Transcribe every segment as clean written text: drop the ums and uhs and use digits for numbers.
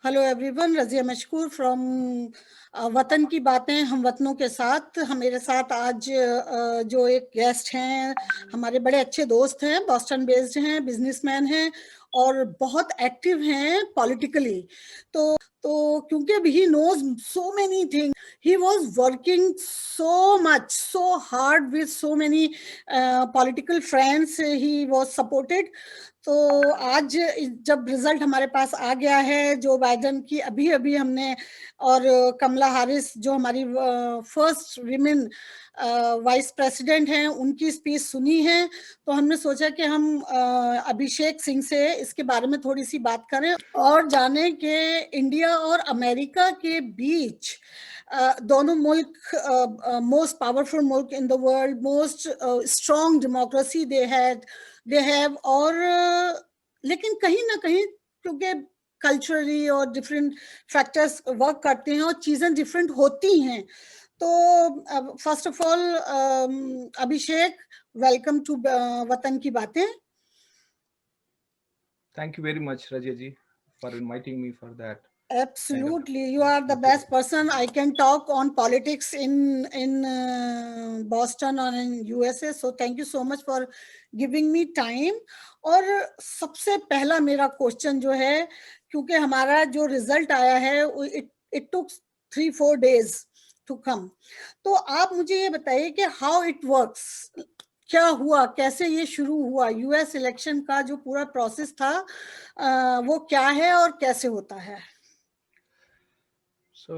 Hello everyone, Razia मशकूर from वतन की बातें हम वतनों के साथ। मेरे साथ आज जो एक गेस्ट हैं, हमारे बड़े अच्छे दोस्त हैं, बॉस्टन बेस्ड हैं, बिजनेसमैन हैं और बहुत एक्टिव हैं पॉलिटिकली। तो क्योंकि he knows so many thing, he was working so much, so hard with so many political friends, he was supported. तो आज जब रिजल्ट हमारे पास आ गया है जो बाइडेन की, अभी अभी हमने, और कमला हैरिस जो हमारी फर्स्ट विमेन वाइस प्रेसिडेंट हैं, उनकी स्पीच सुनी है, तो हमने सोचा कि हम अभिषेक सिंह से इसके बारे में थोड़ी सी बात करें और जाने कि इंडिया और अमेरिका के बीच दोनों मुल्क, मोस्ट पावरफुल मुल्क in the world, most strong democracy they have, और लेकिन कहीं ना कहीं क्योंकि कल्चरली और डिफरेंट फैक्टर्स वर्क करते हैं और चीजें डिफरेंट होती हैं। तो first of all Abhishek, welcome to वतन की बातें। Thank you very much, Rajya ji, for inviting me for that. Absolutely, you are the best person I can talk on politics in Boston or in USA. So thank you so much for giving me time. और सबसे पहला मेरा question जो है, क्योंकि हमारा जो result आया है it took 3-4 days to come, तो आप मुझे ये बताइए कि how it works, क्या हुआ, कैसे ये शुरू हुआ, यूएस इलेक्शन का जो पूरा प्रोसेस था वो क्या है और कैसे होता है? So,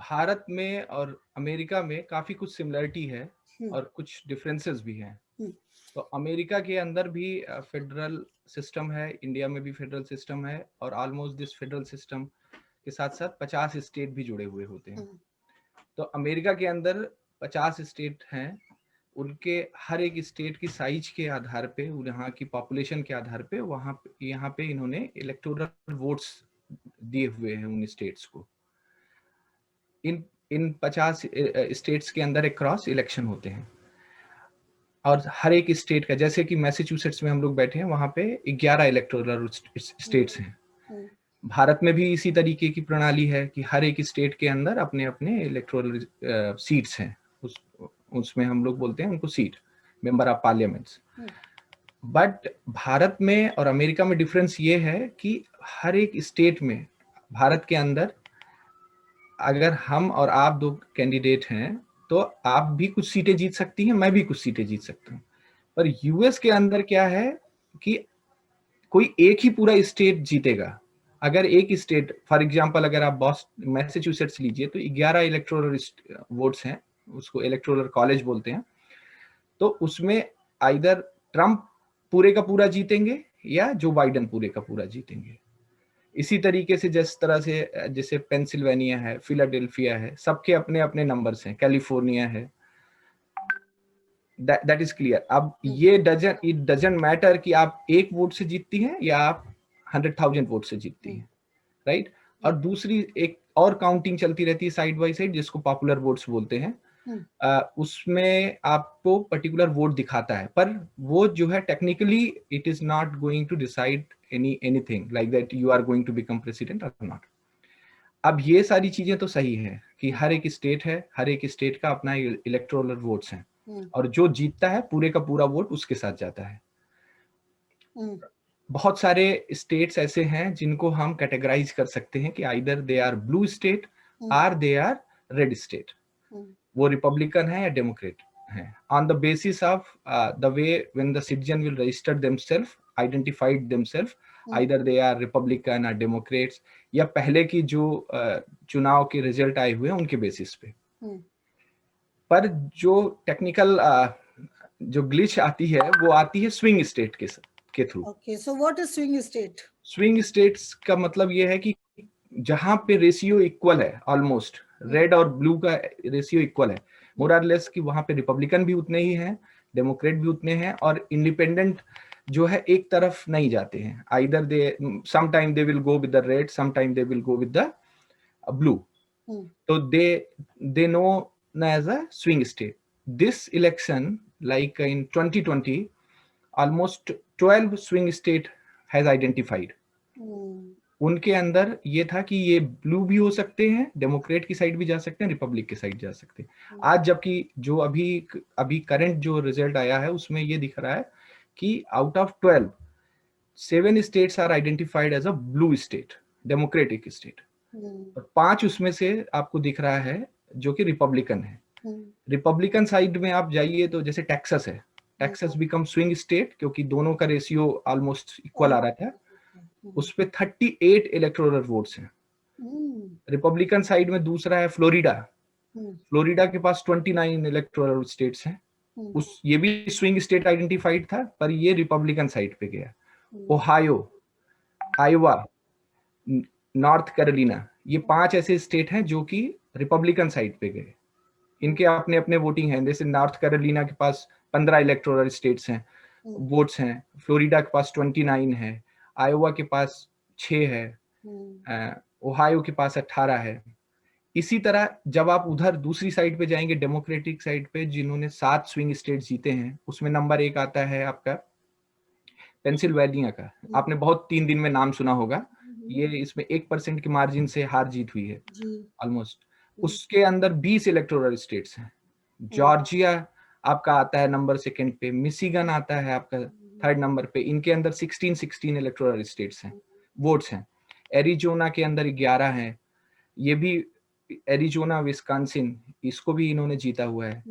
भारत में और अमेरिका में काफी कुछ सिमिलरिटी है और कुछ डिफरेंसेस भी हैं। तो अमेरिका के अंदर भी फेडरल सिस्टम है, इंडिया में भी फेडरल सिस्टम है, और ऑलमोस्ट दिस फेडरल सिस्टम के साथ साथ 50 स्टेट भी जुड़े हुए होते हैं। तो अमेरिका के अंदर 50 स्टेट हैं, उनके हर एक स्टेट की साइज के आधार पे, यहाँ की पॉपुलेशन के आधार पे, यहाँ पे इन्होंने इलेक्टोरल वोट्स दिए हुए हैं उन स्टेट्स को। इन 50 स्टेट्स के अंदर एक क्रॉस इलेक्शन होते हैं, और हर एक स्टेट का, जैसे कि मैसेच्यूसेट्स में हम लोग बैठे हैं, वहां पे 11 इलेक्टोरल स्टेट्स हैं। भारत में भी इसी तरीके की प्रणाली है कि हर एक स्टेट के अंदर अपने अपने इलेक्टोरल सीट्स हैं, उसमें हम लोग बोलते हैं उनको seat, member of parliaments. But Bharat में और अमेरिका में डिफरेंस ये है कि हर एक स्टेट में, भारत के अंदर अगर हम और आप दो कैंडिडेट हैं तो आप भी कुछ सीटें जीत सकती हैं, मैं भी कुछ सीटें जीत सकता हूँ। पर यूएस के अंदर क्या है कि कोई एक ही पूरा स्टेट जीतेगा। अगर एक स्टेट, फॉर एग्जांपल अगर आप मैसेच्यूसेट्स लीजिए, तो 11 इलेक्टोरल वोट्स हैं, उसको इलेक्टोरल कॉलेज बोलते हैं। तो उसमें आइदर ट्रंप पूरे का पूरा जीतेंगे या जो बाइडेन पूरे का पूरा जीतेंगे। इसी तरीके से जिस तरह से जैसे पेंसिल्वेनिया है, फिलाडेल्फिया है, सबके अपने अपने नंबर्स हैं, कैलिफोर्निया है, दैट इज क्लियर। अब ये इट डजंट मैटर कि आप एक वोट से जीतती हैं या आप 100,000 वोट से जीतती हैं, राइट? और दूसरी एक और काउंटिंग चलती रहती है साइड बाय साइड, जिसको पॉपुलर वोट्स बोलते हैं। उसमें आपको पर्टिकुलर वोट दिखाता है, पर वो जो है technically it is not going to decide anything like that you are going to become president और नॉट। अब ये सारी चीजें तो सही है कि हर एक स्टेट है, हर एक स्टेट का अपना इलेक्टोरल वोट्स हैं, और जो जीतता है पूरे का पूरा वोट उसके साथ जाता है। बहुत सारे स्टेट्स ऐसे हैं जिनको हम कैटेगराइज कर सकते हैं कि either they are blue state और दे आर रेड स्टेट। वो रिपब्लिकन है या डेमोक्रेट है, on the basis of the way when the citizen will register themselves, identified themselves, either they are Republican और डेमोक्रेट्स, या पहले की जो चुनाव के रिजल्ट आए हुए हैं उनके बेसिस पे। पर जो टेक्निकल जो ग्लिच आती है वो आती है स्विंग स्टेट के through. Okay, so what is swing state? Swing states का मतलब ये है कि जहां पे रेशियो इक्वल है, ऑलमोस्ट रेड और ब्लू का रेशियो इक्वल है, मोर और लेस, कि वहां पे रिपब्लिकन भी उतने ही हैं, डेमोक्रेट भी उतने हैं, और इंडिपेंडेंट जो है एक तरफ नहीं जाते हैं। Either they sometime they will go with the red, sometime they will go with the blue. तो they know as a swing state. This election, like in 2020, almost 12 swing state has identified. उनके अंदर ये था कि ये blue भी हो सकते हैं, डेमोक्रेट की साइड भी जा सकते हैं, रिपब्लिक की साइड जा सकते हैं। आज जबकि जो अभी करंट जो रिजल्ट आया है उसमें ये दिख रहा है कि out of 12 7 states are identified as a blue state, Democratic state, और 5 उसमें से आपको दिख रहा है जो कि रिपब्लिकन है। रिपब्लिकन साइड में आप जाइए तो जैसे टेक्सास है, टेक्सास बिकम स्विंग स्टेट क्योंकि दोनों का रेशियो ऑलमोस्ट इक्वल आ रहा था, उस पे 38 इलेक्टोरल वोट्स हैं। रिपब्लिकन साइड में दूसरा है फ्लोरिडा, फ्लोरिडा के पास 29 इलेक्टोरल स्टेट्स हैं, उस ये भी स्विंग स्टेट आइडेंटिफाइड था पर ये रिपब्लिकन साइड पे गया। ओहायो, आयोवा, नॉर्थ कैरोलिना, ये 5 ऐसे स्टेट हैं जो कि रिपब्लिकन साइड पे गए। इनके अपने अपने वोटिंग हैं, जैसे नॉर्थ कैरोलिना के पास 15 इलेक्टोरल स्टेट्स हैं, वोट्स हैं, फ्लोरिडा के पास 29 है, आयोवा के पास 6 है, ओहायो के पास 18 है। इसी तरह जब आप उधर दूसरी साइड पे जाएंगे, डेमोक्रेटिक साइड पे, जिन्होंने 7 स्विंग स्टेट जीते हैं, उसमें नंबर 1 आता है आपका पेंसिल्वेनिया का। आपने बहुत 3 दिन में नाम सुना होगा, ये इसमें 1% के मार्जिन से हार जीत हुई है ऑलमोस्ट। उसके अंदर 20 इलेक्टोरल स्टेट्स हैं। जॉर्जिया आपका आता है नंबर 2 पे, मिशिगन आता है आपका 3rd नंबर पे, इनके अंदर 16 इलेक्टोरल स्टेट्स हैं, वोट्स हैं। एरिजोना के अंदर 11 हैं, ये भी एरिजोना, विस्कॉन्सिन, इसको भी इन्होंने जीता हुआ है।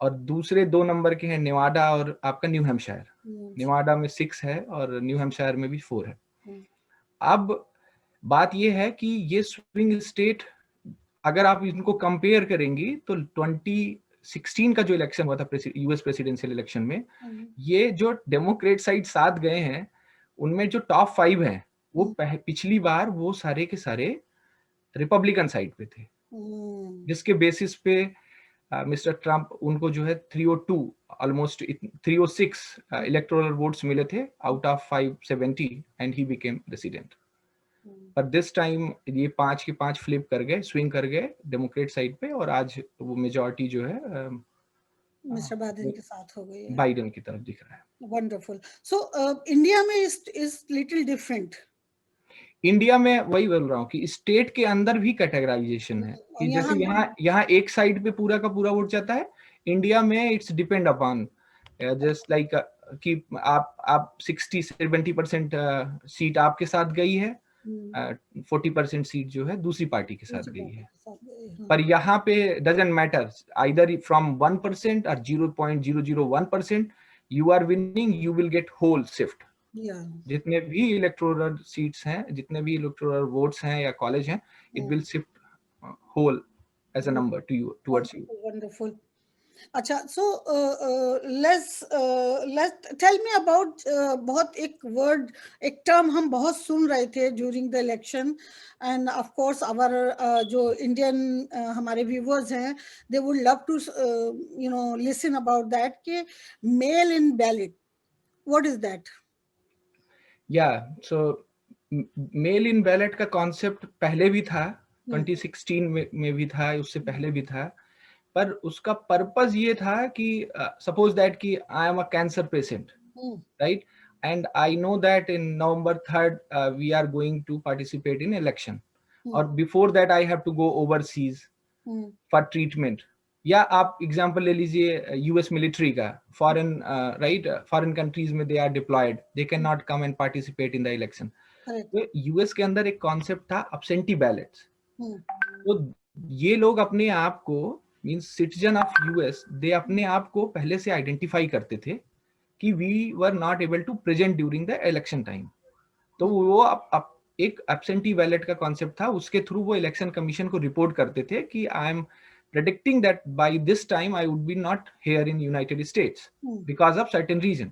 और दूसरे 2 नंबर के हैं नेवाडा और आपका न्यू हैम्पशायर। नेवाडा में 6 है और न्यू हैम्पशायर में भी 4 है। अब बात ये है कि ये स्विंग स्टेट अगर आप इनको कंपेयर करेंगी तो 2016 का जो इलेक्शन हुआ था यूएस प्रेसिडेंशियल इलेक्शन में, ये जो डेमोक्रेट साइड 7 गए हैं उनमें जो टॉप 5 हैं वो पिछली बार वो सारे के सारे रिपब्लिकन साइड पे थे, जिसके बेसिस पे मिस्टर ट्रम्प उनको जो है 302 ऑलमोस्ट 306 इलेक्टोरल वोट्स मिले थे out of 570 and he became president. पर दिस टाइम ये 5 के 5 फ्लिप कर गए, स्विंग कर गए डेमोक्रेट साइड पे, और आज वो मेजॉरिटी जो है मिस्टर बाइडेन के साथ हो गई है, बाइडेन की तरफ दिख रहा है। वंडरफुल। सो इंडिया में इज लिटिल डिफरेंट। इंडिया में वही बोल रहा हूँ कि स्टेट के अंदर भी कैटेगराइजेशन है कि जैसे यहाँ एक साइड पे पूरा का पूरा वोट जाता है, इंडिया में it's depend upon just like कि आप 60-70% सीट आपके साथ गई है, 40% सीट जो है दूसरी पार्टी के साथ गई है। पर यहाँ पे डजंट मैटर, आइदर फ्रॉम 1% और 0.001% you are winning, you will get whole shift. जितने भी इलेक्टोरल सीट्स हैं, जितने भी इलेक्टोरल वोट्स हैं या कॉलेज हैं, it will shift whole as a number to you, towards you. Wonderful. अच्छा, so let's tell me about बहुत एक वर्ड, एक टर्म हम बहुत सुन रहे थे during the election, and of course our जो इंडियन हमारे व्यूअर्स हैं, they would love to you know listen about that, कि mail in ballot, what is that? Yeah so mail in ballot का कॉन्सेप्ट पहले भी था, 2016 में भी था, उससे पहले भी था, पर उसका पर्पस ये था कि सपोज दैट कि I am a cancer patient, right, and I know that in November 3rd we are going to participate in election, और before that I have to go overseas for treatment. या आप example ले लीजिए US military का, foreign right, foreign countries में they are deployed, they can not come and participate in the election. तो US के अंदर एक कॉन्सेप्ट था अब्सेंटी बैलेट्स। तो ये लोग अपने आप को, means citizen of US, they अपने आप को पहले से आइडेंटिफाई करते थे कि we were not able to present during the election time. तो वो एक एब्सेंटी बैलेट का कॉन्सेप्ट था, उसके थ्रू वो इलेक्शन कमीशन को रिपोर्ट करते थे कि I M predicting that by this time I would be not here in United States because of certain reason.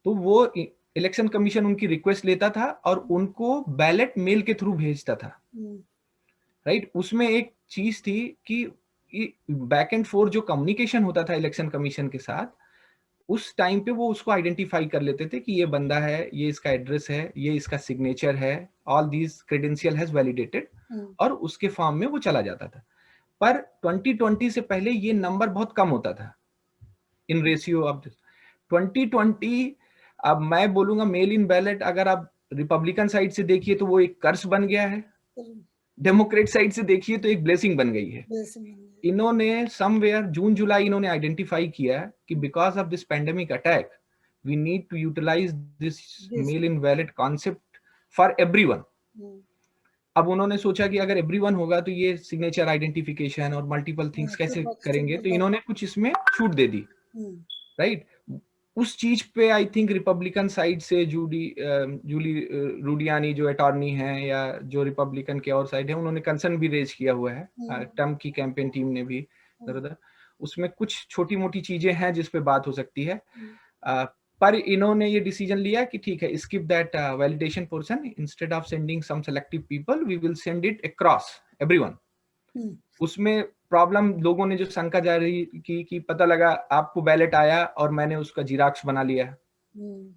तो वो इलेक्शन कमीशन उनकी रिक्वेस्ट लेता था और उनको बैलेट मेल के थ्रू भेजता था, राइट। उसमें एक चीज थी कि बैक एंड फोर्थ जो कम्युनिकेशन होता था इलेक्शन कमीशन के साथ, उस टाइम पे वो उसको आइडेंटिफाई कर लेते थे कि ये बंदा है, ये इसका एड्रेस है, ये इसका सिग्नेचर है, all these credential has validated, और उसके फॉर्म में वो चला जाता था। पर 2020 से पहले ये नंबर बहुत कम होता था इन रेशियो ऑफ 2020। अब मैं बोलूंगा मेल इन बैलेट अगर आप रिपब्लिकन साइड से देखिए तो वो एक कर्स बन गया है, डेमोक्रेट साइड से देखिए तो एक ब्लेसिंग बन गई है। इन्होंने समवेयर जून जुलाई इन्होंने आइडेंटिफाई किया कि because of this pandemic attack we need to utilize this mail in valid concept for everyone. अब उन्होंने सोचा कि अगर एवरीवन होगा तो ये सिग्नेचर आइडेंटिफिकेशन और मल्टीपल थिंग्स कैसे करेंगे, तो इन्होंने कुछ इसमें छूट दे दी, राइट। उस चीज पे आई थिंक रिपब्लिकन साइड से जूली रूडियानी जो अटॉर्नी है या जो रिपब्लिकन के और साइड है, उन्होंने कंसर्न भी रेज किया हुआ है, ट्रम्प की कैंपेन टीम ने भी इधर। उसमें कुछ छोटी मोटी चीजें हैं जिस पे बात हो सकती है, पर इन्होंने ये डिसीजन लिया कि ठीक है, skip that validation portion, instead of sending some selective people we will send it across everyone. उसमें प्रॉब्लम लोगों ने जो शंका जारी की कि पता लगा आपको बैलेट आया और मैंने उसका जिराक्स बना लिया,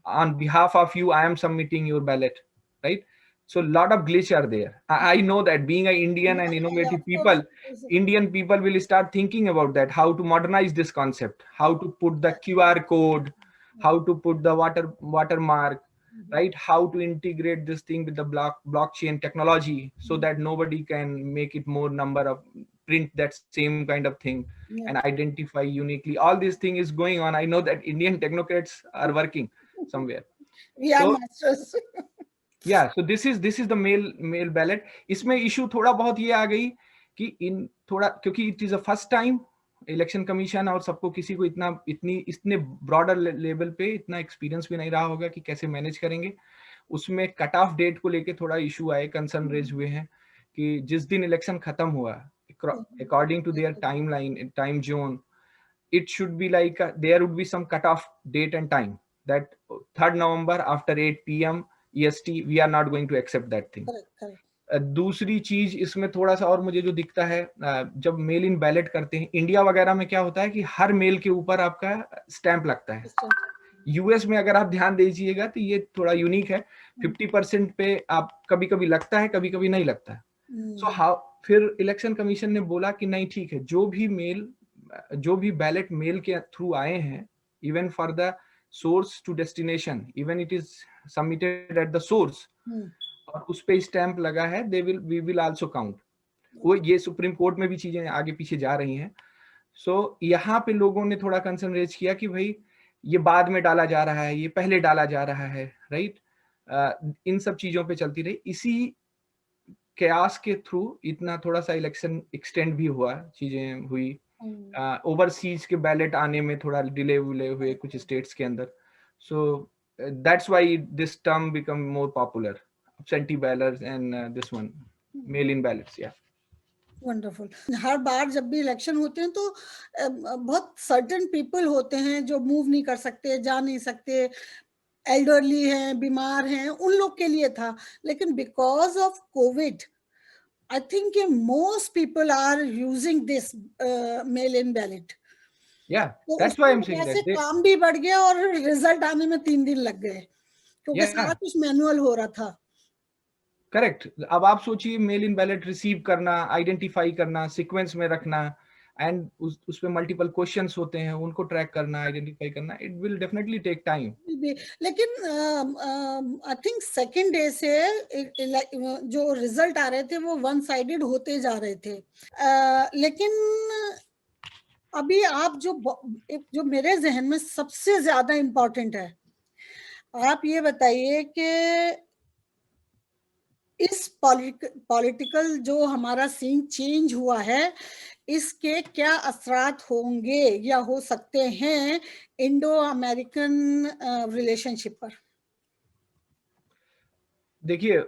on behalf of you I am submitting your ballot, right. So a lot of glitch are there. I know that being an Indian and innovative people, Indian people will start thinking about that, how to modernize this concept, how to put the QR code, how to put the watermark, right? How to integrate this thing with the blockchain technology so that nobody can make it more number of print that same kind of thing and identify uniquely. All this thing is going on. I know that Indian technocrats are working somewhere. We are masters. Yeah, so this is the mail ballot. इसमें issue थोड़ा बहुत ये आ गई कि इन थोड़ा, क्योंकि it is a first time election commission और सबको किसी को इतने ब्रॉडर लेवल पे इतना एक्सपीरियंस भी नहीं रहा होगा कि कैसे मैनेज करेंगे। उसमें कट ऑफ डेट को लेके थोड़ा इशू आए, कंसर्न रेज हुए हैं कि जिस दिन इलेक्शन खत्म हुआ according to their time zone, it should be like there would be some cutoff date and time that 3rd November after 8 PM EST we are not going to accept that thing. Correct. दूसरी चीज इसमें थोड़ा सा और मुझे जो दिखता है, जब मेल इन बैलेट करते हैं इंडिया वगैरह में क्या होता है कि हर मेल के ऊपर आपका स्टैंप लगता है। यूएस में अगर आप ध्यान दीजिएगा तो ये थोड़ा यूनिक है, 50% पे आप कभी कभी लगता है, कभी कभी नहीं लगता है। सो फिर इलेक्शन कमीशन ने बोला कि नहीं ठीक है, जो भी बैलेट मेल के थ्रू आए हैं, even for the source to destination, even it is submitted at the source और उस पे स्टैंप लगा है, वी विल आल्सो काउंट। वो ये सुप्रीम कोर्ट में भी चीजें आगे पीछे जा रही हैं। सो यहाँ पे लोगों ने थोड़ा कंसर्न रेज किया कि भाई ये बाद में डाला जा रहा है, ये पहले डाला जा रहा है, राइट। इन सब चीजों पे चलती रही, इसी कैस के थ्रू इतना थोड़ा सा इलेक्शन एक्सटेंड भी हुआ, चीजें हुई। ओवरसीज के बैलेट आने में थोड़ा डिले हुए कुछ स्टेट्स के अंदर। So that's why this term become more popular, absentee ballots and this one mail in ballots. Yeah, wonderful. हर बार जब भी इलेक्शन होते हैं तो बहुत सर्टेन पीपल होते हैं जो मूव नहीं कर सकते, जा नहीं सकते, एल्डरली हैं, बीमार हैं, उन लोग के लिए था। लेकिन because of Covid I think most people are using this mail-in ballot. Yeah, so that's why I'm saying that. काम भी बढ़ गया और रिजल्ट आने में 3 दिन लग गए क्योंकि सारा कुछ मैनुअल हो रहा था। करेक्ट। अब आप सोचिए मेल इन बैलेट रिसीव करना, आइडेंटिफाई करना, सीक्वेंस में रखना एंड उस पे मल्टीपल क्वेश्चंस होते हैं, उनको ट्रैक करना, आइडेंटिफाई करना, it will definitely take time. लेकिन आई थिंक सेकंड डे से जो रिजल्ट आ रहे थे वो वन साइडेड होते जा रहे थे। लेकिन अभी आप जो मेरे जहन में सबसे ज्यादा इम्पोर्टेंट है, आप ये बताइए कि इस पॉलिटिकल जो हमारा सीन चेंज हुआ है, इसके क्या असरात होंगे या हो सकते हैं इंडो अमेरिकन रिलेशनशिप पर? देखिए,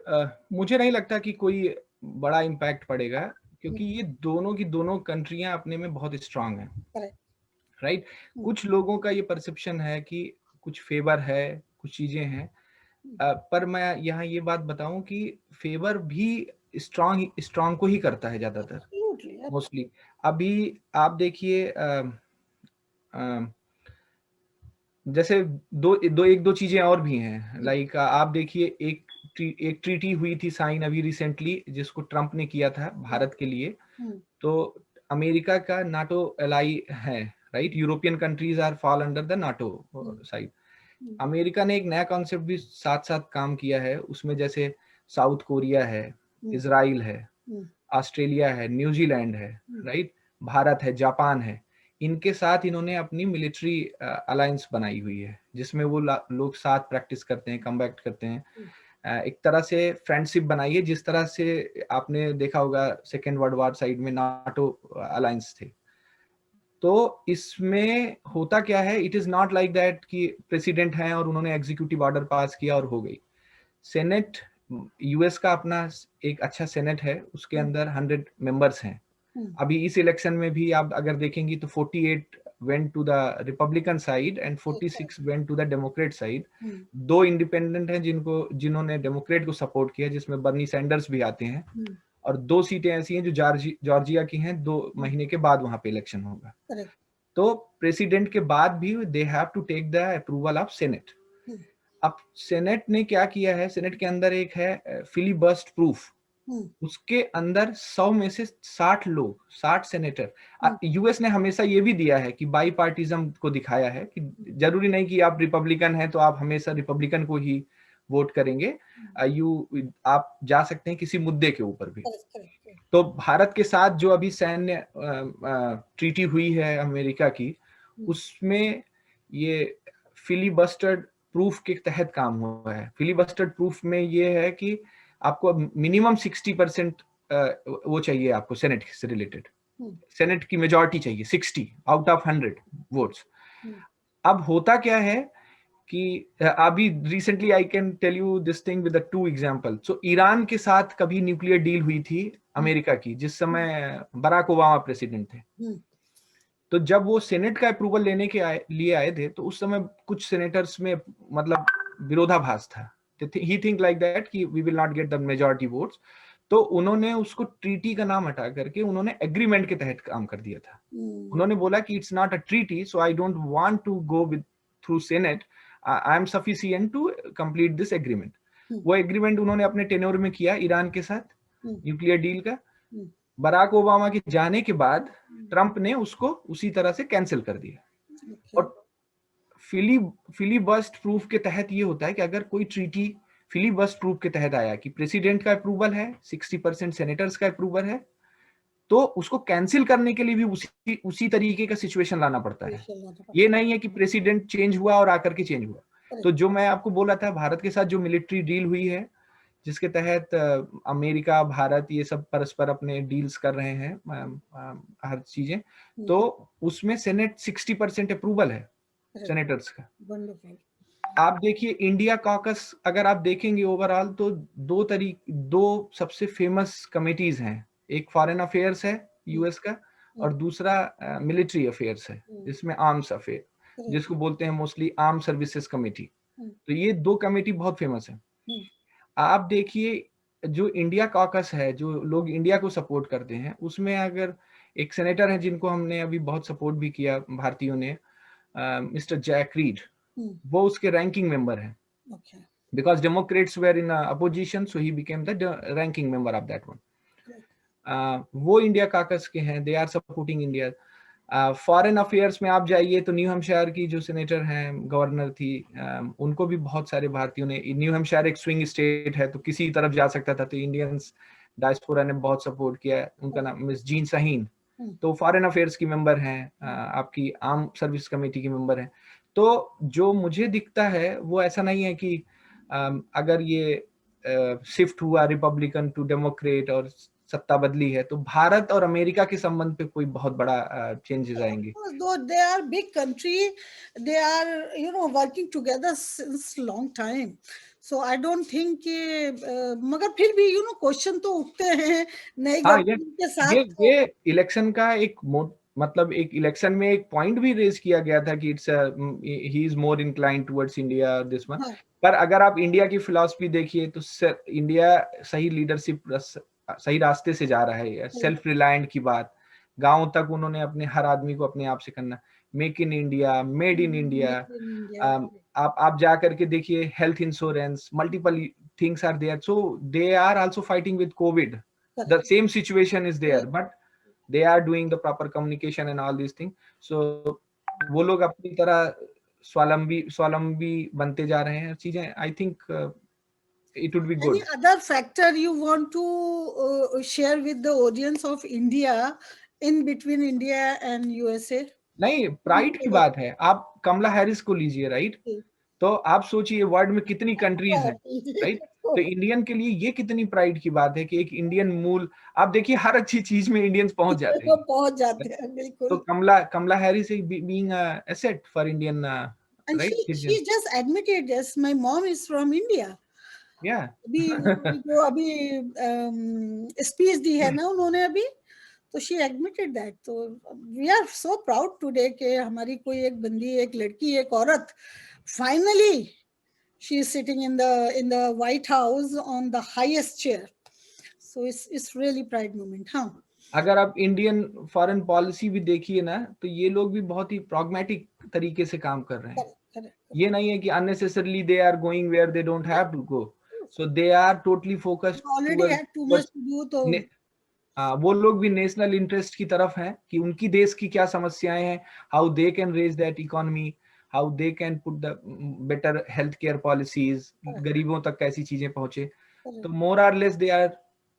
मुझे नहीं लगता कि कोई बड़ा इम्पैक्ट पड़ेगा क्योंकि ये दोनों की दोनों कंट्रियां अपने में बहुत स्ट्रांग हैं, राइट। कुछ लोगों का ये परसेप्शन है कि कुछ फेवर है, कुछ चीजें हैं, पर मैं यहाँ ये बात बताऊं कि फेवर भी स्ट्रांग को ही करता है ज्यादातर, मोस्टली। अभी आप देखिए, जैसे एक दो चीजें और भी हैं, लाइक आप देखिए एक ट्रीटी हुई थी साइन अभी रिसेंटली जिसको ट्रम्प ने किया था भारत के लिए। तो अमेरिका का नाटो एलाई है, right, European countries are fall under the NATO side. America ने एक नया कॉन्सेप्ट भी साथ साथ काम किया है उसमें, जैसे साउथ कोरिया है, इजराइल है, ऑस्ट्रेलिया है, न्यूजीलैंड है, राइट, भारत है, जापान है, इनके साथ इन्होंने अपनी मिलिट्री अलायंस बनाई हुई है, जिसमें वो लोग साथ प्रैक्टिस करते हैं, कम्बैक्ट करते हैं, एक तरह से फ्रेंडशिप बनाई है, जिस तरह से आपने देखा होगा सेकेंड वर्ल्ड वॉर साइड में नाटो अलायंस थे। तो इसमें होता क्या है, it is not like that कि प्रेसिडेंट हैं और उन्होंने एग्जीक्यूटिव ऑर्डर पास किया और हो गई। सेनेट, यूएस का अपना एक अच्छा सेनेट है, उसके अंदर 100 मेंबर्स हैं। अभी इस इलेक्शन में भी आप अगर देखेंगी तो 48 went to the Republican side and 46 went to the Democrat side। दो इंडिपेंडेंट हैं जिन्होंने डेमोक्रेट को सपोर्ट किया, जिसमें बर्नी सैंडर्स भी आते हैं, और 2 सीटें ऐसी हैं जो जॉर्जिया की हैं, 2 महीने के बाद वहां पे इलेक्शन होगा। तो प्रेसिडेंट के बाद भी they have to take the approval of Senate. अब सेनेट ने क्या किया है, सेनेट के अंदर एक है फिलिबर्स्ट प्रूफ, उसके अंदर 100 में से 60 लोग, 60 सेनेटर। यूएस ने हमेशा ये भी दिया है कि बाई पार्टिज्म को दिखाया है कि जरूरी नहीं कि आप रिपब्लिकन हैं तो आप हमेशा रिपब्लिकन को ही वोट करेंगे, आप जा सकते हैं किसी मुद्दे के ऊपर भी। तो भारत के साथ जो अभी सैन्य ट्रीटी हुई है अमेरिका की, उसमें ये फिलिबस्टर प्रूफ के तहत काम हुआ है। फिलिबस्टर प्रूफ में ये है कि आपको मिनिमम 60% वो चाहिए आपको सेनेट से रिलेटेड, सेनेट की मेजॉरिटी चाहिए 60 आउट ऑफ 100 वोट्स। अब होता क्या है कि अभी recently I can tell you this thing with 2 example. So Iran के साथ कभी न्यूक्लियर डील हुई थी अमेरिका की, जिस समय बराक ओबामा प्रेसिडेंट थे। तो जब वो सेनेट का अप्रूवल लेने के लिए आए थे, तो उस समय कुछ सेनेटर्स में मतलब विरोधाभास था। He think like that कि we will not get the majority votes। तो उन्होंने उसको ट्रीटी का नाम हटा करके उन्होंने एग्रीमेंट के तहत काम कर दिया था। उन्होंने बोला कि it's not a treaty, so I don't want to go with through Senate, I am sufficient to complete this agreement. वो एग्रीमेंट उन्होंने अपने टेन्योर में किया ईरान के साथ, न्यूक्लियर डील का। बराक ओबामा के जाने के बाद ट्रंप ने उसको उसी तरह से कैंसिल कर दिया। और फिलिबस्ट प्रूफ के तहत ये होता है कि अगर कोई ट्रीटी फिलिबस्ट प्रूफ के तहत आया कि प्रेसिडेंट का अप्रूवल है, 60% सेनेटर्स का अप्रूवल है, तो उसको कैंसिल करने के लिए भी उसी तरीके का सिचुएशन लाना पड़ता है। ये नहीं है कि प्रेसिडेंट चेंज हुआ और आकर के चेंज हुआ। तो जो मैं आपको बोला था, भारत के साथ जो मिलिट्री डील हुई है, जिसके तहत अमेरिका, भारत ये सब परस्पर अपने डील्स कर रहे हैं हर चीजें, तो उसमें सेनेट 60% अप्रूवल है सेनेटर्स का। आप देखिए इंडिया कॉकस, अगर आप देखेंगे ओवरऑल तो दो सबसे फेमस कमिटीज हैं, एक फॉरेन अफेयर्स है यूएस का, और दूसरा मिलिट्री अफेयर्स है, जिसमें आर्म्स अफेयर, जिसको बोलते हैं मोस्टली आर्म सर्विसेज कमेटी। तो ये 2 कमेटी बहुत फेमस है। आप देखिए जो इंडिया कॉकस है, जो लोग इंडिया को सपोर्ट करते हैं, उसमें अगर एक सेनेटर है जिनको हमने अभी बहुत सपोर्ट भी किया भारतीयों ने, मिस्टर जैक रीड, वो उसके रैंकिंग मेंबर है। Because Democrats were in opposition, so he became the ranking member of that one. वो इंडिया कॉकस के हैं, they are supporting India. Foreign affairs में आप जाइए तो न्यू हैम्पशायर की जो सेनेटर हैं, गवर्नर थी, उनको भी बहुत सारे भारतीयों ने, न्यू हैम्पशायर एक स्विंग स्टेट है तो किसी तरफ जा सकता था, तो इंडियंस डायस्पोरा ने बहुत सपोर्ट किया। उनका नाम मिस जीन साहीन, तो फॉरेन अफेयर्स की मेंबर हैं, आपकी आर्म सर्विस कमेटी की मेंबर हैं। तो जो मुझे दिखता है वो ऐसा नहीं है कि अगर ये शिफ्ट हुआ रिपब्लिकन टू डेमोक्रेट और सत्ता बदली है तो भारत और अमेरिका के संबंध पे कोई बहुत बड़ा चेंजेस आएंगे। They are big country, they are working together since long time, so I don't think कि मगर फिर भी क्वेश्चन तो उठते हैं नई गवर्नमेंट के साथ। ये इलेक्शन का एक मतलब एक इलेक्शन में एक पॉइंट भी रेज किया गया था कि it's he is more inclined towards India this one. पर अगर आप इंडिया की फिलॉसफी देखिए तो इंडिया सही लीडरशिप, सही रास्ते से जा रहा है। सेल्फ रिलायंट की बात, गांव तक उन्होंने अपने हर आदमी को अपने आप से करना, make in India, made in India. आप जा करके देखिए health insurance, multiple things are there, so they are also fighting with Covid, the same situation is there, but they are doing the proper communication and all these things। so वो लोग अपनी तरह स्वावलंबी बनते जा रहे हैं चीजें, I think it would be Any good. other factor you want to share with the audience of India in between India and USA? नहीं, प्राइड की बात है, आप कमला हैरिस को लीजिए, राइट? तो आप सोचिए वर्ल्ड में कितनी कंट्रीज हैं, राइट? तो इंडियन के लिए ये कितनी प्राइड की बात है कि एक इंडियन मूल, आप देखिए हर अच्छी चीज में इंडियंस पहुंच जाते हैं, पहुंच जाते हैं, बिल्कुल। तो Kamala Harris being asset for Indian, And she just admitted, yes, my mom is from India. Yeah. अभी स्पीच दी है ना उन्होंने अभी, तो she admitted that. तो we are so proud today कि हमारी कोई एक बंदी, एक लड़की, एक औरत, finally she is sitting in the White House on the highest chair. So it's really pride moment, हाँ. अगर आप इंडियन फॉरेन पॉलिसी भी देखिए ना, तो ये लोग भी बहुत ही प्रॉग्मेटिक तरीके से काम कर रहे हैं। ये नहीं है कि unnecessarily they are going where they don't have to go. So they are totally focused. Already had too much to do, तो वो लोग भी नेशनल इंटरेस्ट की तरफ हैं कि उनकी देश की क्या समस्याएं हैं, how they can raise that economy, how they can put the better health care policies, गरीबों तक कैसी चीजें पहुंचे। So more or less they are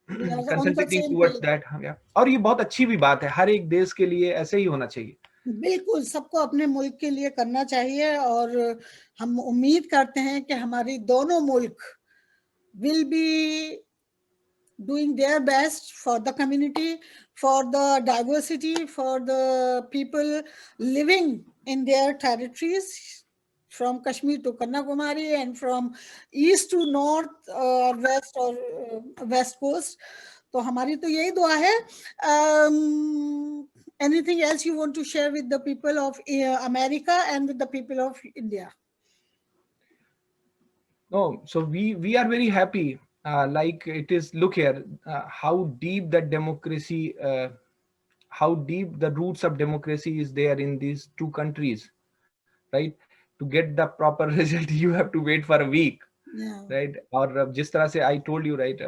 concentrating towards that. और ये बहुत अच्छी भी बात है, हर एक देश के लिए ऐसे ही होना चाहिए। बिल्कुल, सबको अपने मुल्क के लिए करना चाहिए, और हम उम्मीद करते हैं कि हमारी दोनों मुल्क will be doing their best for the community, for the diversity, for the people living in their territories, from Kashmir to Kanyakumari and from east to north or west or west coast. तो हमारी तो यही दुआ है। Anything else you want to share with the people of America and with the people of India? No, so we are very happy. Like it is, look here, how deep that democracy, how deep the roots of democracy is there in these two countries, right? To get the proper result, you have to wait for a week, right? और जिस तरह से I told you, right?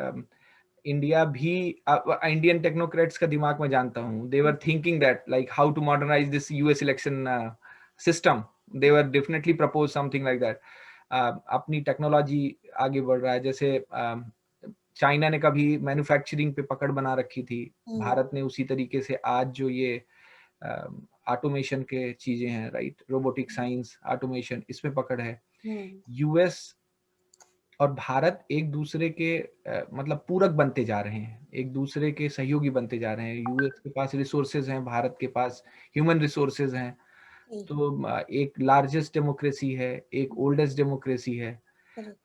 India भी Indian technocrats का दिमाग में जानता हूँ, they were thinking that like how to modernize this US election system. They were definitely propose something like that. अपनी टेक्नोलॉजी आगे बढ़ रहा है, जैसे चाइना ने कभी मैन्युफैक्चरिंग पे पकड़ बना रखी थी, भारत ने उसी तरीके से आज जो ये ऑटोमेशन के चीजें हैं, राइट, रोबोटिक साइंस, ऑटोमेशन, इसमें पकड़ है। यूएस और भारत एक दूसरे के मतलब पूरक बनते जा रहे हैं, एक दूसरे के सहयोगी बनते जा रहे हैं। यूएस के पास रिसोर्सेज हैं, भारत के पास ह्यूमन रिसोर्सेज हैं। तो एक लार्जेस्ट डेमोक्रेसी है, एक ओल्डेस्ट डेमोक्रेसी है।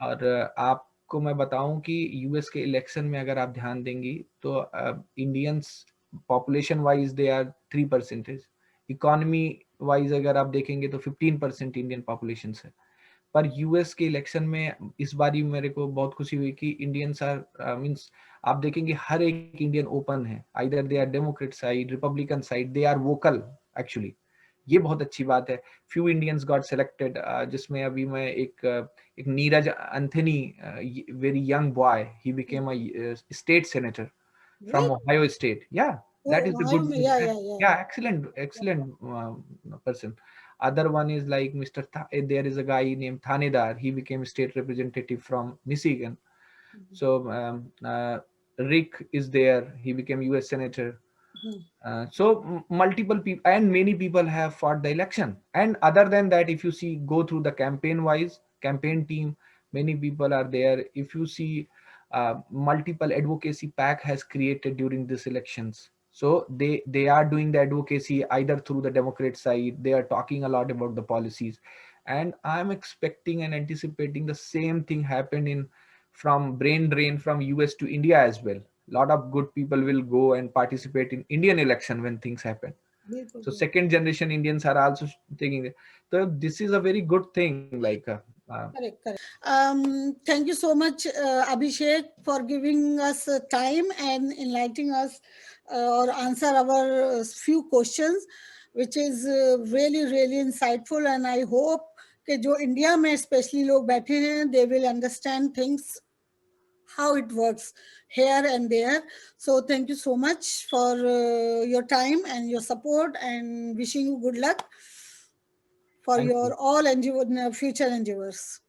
और आपको मैं बताऊं कि यूएस के इलेक्शन में अगर आप ध्यान देंगी तो Indians population wise they are 3%, economy wise अगर आप देखेंगे तो 15% इंडियन पॉपुलेशन है। पर यूएस के इलेक्शन में इस बारी मेरे को बहुत खुशी हुई कि इंडियंस आर मींस आप देखेंगे हर एक इंडियन ओपन है, either they are Democrat side, Republican side, they are vocal actually. ये बहुत अच्छी बात है। फ्यू इंडियंस गॉट सिलेक्टेड, जिसमें अभी मैं एक Neeraj Anthony, very young boy, he became a state senator from Ohio state. या that is the good, yeah, excellent person. Other one is like Mr. There is a guy named Thanedar, he became state representative from Michigan. So Rick is there, he became US senator. So multiple people and many people have fought the election. And other than that, if you see, go through the campaign team, many people are there. If you see, multiple advocacy pack has created during these elections. So they are doing the advocacy either through the Democrat side, they are talking a lot about the policies, and I'm expecting and anticipating the same thing happen in from brain drain from US to India as well. Lot of good people will go and participate in Indian election when things happen. So second generation Indians are also taking it. So this is a very good thing. Like correct. Thank you so much, Abhishek, for giving us time and enlightening us or answer our few questions, which is really insightful. And I hope कि जो India में specially लोग बैठे हैं, they will understand things how it works here and there. So thank you so much for your time and your support, and wishing you good luck for Thank your you. all future endeavors.